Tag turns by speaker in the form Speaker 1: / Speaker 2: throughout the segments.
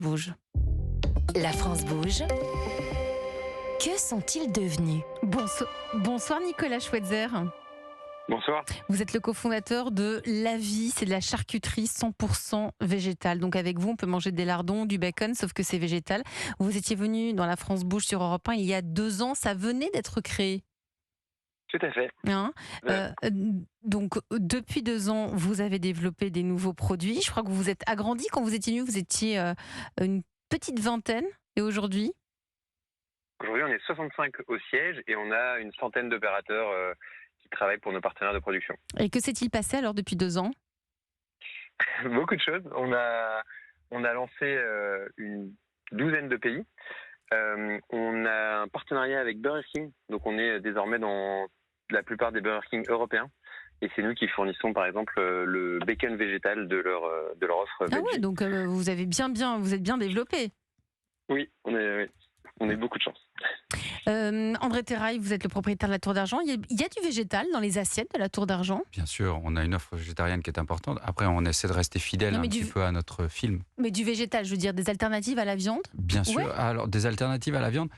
Speaker 1: bouge.
Speaker 2: La France bouge. Que sont-ils devenus?
Speaker 1: Bonsoir Nicolas Schweitzer.
Speaker 3: Bonsoir.
Speaker 1: Vous êtes le cofondateur de La Vie, c'est de la charcuterie 100% végétale. Donc avec vous, on peut manger des lardons, du bacon, sauf que c'est végétal. Vous étiez venu dans La France bouge sur Europe 1 il y a 2 ans, ça venait d'être créé.
Speaker 3: Tout à fait.
Speaker 1: Hein donc depuis 2 ans, vous avez développé des nouveaux produits. Je crois que vous vous êtes agrandi. Quand vous étiez venu, vous étiez une petite vingtaine. Et aujourd'hui?
Speaker 3: Aujourd'hui, on est 65 au siège et on a une centaine d'opérateurs qui travaillent pour nos partenaires de production.
Speaker 1: Et que s'est-il passé alors depuis 2 ans?
Speaker 3: Beaucoup de choses. On a lancé une douzaine de pays. On a un partenariat avec Burger King. Donc on est désormais dans la plupart des Burger King européens. Et c'est nous qui fournissons par exemple le bacon végétal de leur offre.
Speaker 1: Ah ouais, donc vous êtes bien développé.
Speaker 3: Oui, on est beaucoup de chance.
Speaker 1: André Terrail, vous êtes le propriétaire de la Tour d'Argent. Il y a du végétal dans les assiettes de la Tour d'Argent?
Speaker 4: Bien sûr, on a une offre végétarienne qui est importante. Après, on essaie de rester fidèle petit peu à notre film.
Speaker 1: Mais du végétal, je veux dire, des alternatives à la viande?
Speaker 4: Bien sûr.
Speaker 1: Ouais.
Speaker 4: Alors, des alternatives à la viande,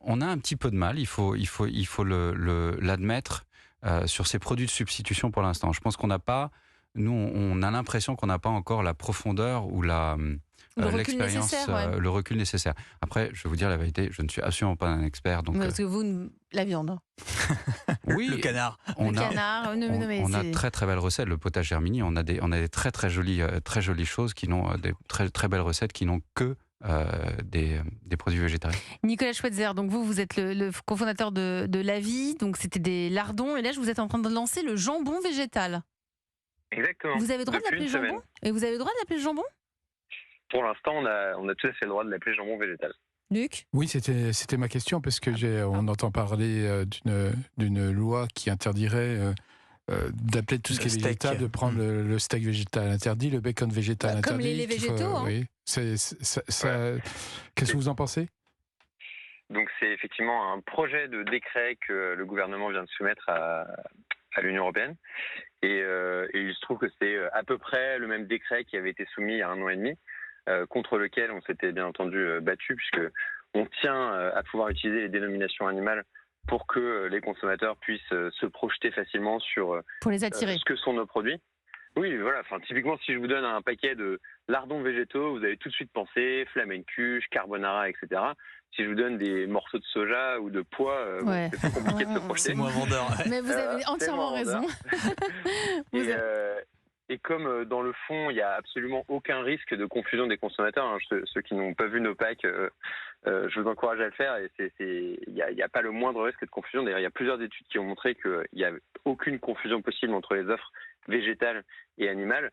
Speaker 4: on a un petit peu de mal, il faut l'admettre, sur ces produits de substitution pour l'instant. Je pense qu'on n'a pas, nous, on a l'impression qu'on n'a pas encore la profondeur ou l'expérience, le recul nécessaire. Après, je vais vous dire la vérité, je ne suis absolument pas un expert. Donc,
Speaker 1: parce que vous, la viande.
Speaker 4: Oui,
Speaker 5: le canard.
Speaker 4: On a très très belles recettes. Le potage Hermini, on a des très très jolies choses qui n'ont des très très belles recettes qui n'ont que des produits végétariens.
Speaker 1: Nicolas Schweitzer, donc vous êtes le cofondateur de La Vie, donc c'était des lardons, et là vous êtes en train de lancer le jambon végétal.
Speaker 3: Exactement.
Speaker 1: Vous avez le droit de l'appeler jambon? Et vous avez le droit de l'appeler jambon?
Speaker 3: Pour l'instant, on a tout à fait le droit de l'appeler jambon végétal.
Speaker 1: Luc?
Speaker 6: Oui, c'était ma question, parce que on entend parler d'une loi qui interdirait d'appeler tout ce qui est végétal, de prendre le steak végétal interdit, le bacon végétal interdit.
Speaker 1: Comme les végétaux, hein.
Speaker 6: Oui. Qu'est-ce que vous en pensez?
Speaker 3: Donc c'est effectivement un projet de décret que le gouvernement vient de soumettre à l'Union européenne. Et il se trouve que c'est à peu près le même décret qui avait été soumis il y a 1 an et demi, contre lequel on s'était bien entendu battu, puisque on tient à pouvoir utiliser les dénominations animales pour que les consommateurs puissent se projeter facilement sur
Speaker 1: pour les attirer.
Speaker 3: Ce que sont nos produits. Oui, voilà. Enfin, typiquement, si je vous donne un paquet de lardons végétaux, vous allez tout de suite penser flamencuche, carbonara, etc. Si je vous donne des morceaux de soja ou de pois, c'est plus compliqué de se projeter.
Speaker 5: C'est moins vendeur.
Speaker 1: Mais vous avez entièrement raison.
Speaker 3: Et comme dans le fond, il n'y a absolument aucun risque de confusion des consommateurs, hein, ceux qui n'ont pas vu nos packs, je vous encourage à le faire. Et il n'y a pas le moindre risque de confusion. D'ailleurs, il y a plusieurs études qui ont montré qu'il n'y a aucune confusion possible entre les offres végétales et animales.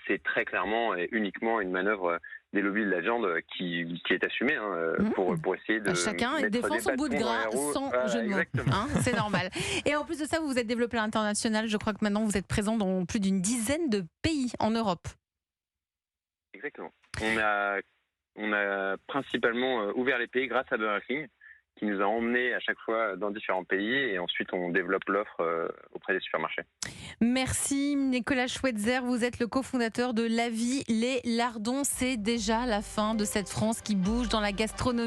Speaker 3: C'est très clairement et uniquement une manœuvre des lobbies de la viande qui est assumée pour essayer de
Speaker 1: chacun défend son bout de gras sans jeu de mots. Hein, c'est normal. Et en plus de ça, vous vous êtes développé à l'international. Je crois que maintenant vous êtes présent dans plus d'une dizaine de pays en Europe.
Speaker 3: Exactement. On a principalement ouvert les pays grâce à Burger King, qui nous a emmenés à chaque fois dans différents pays, et ensuite on développe l'offre auprès des supermarchés.
Speaker 1: Merci Nicolas Schweitzer, vous êtes le cofondateur de La Vie, les lardons. C'est déjà la fin de cette France qui bouge dans la gastronomie.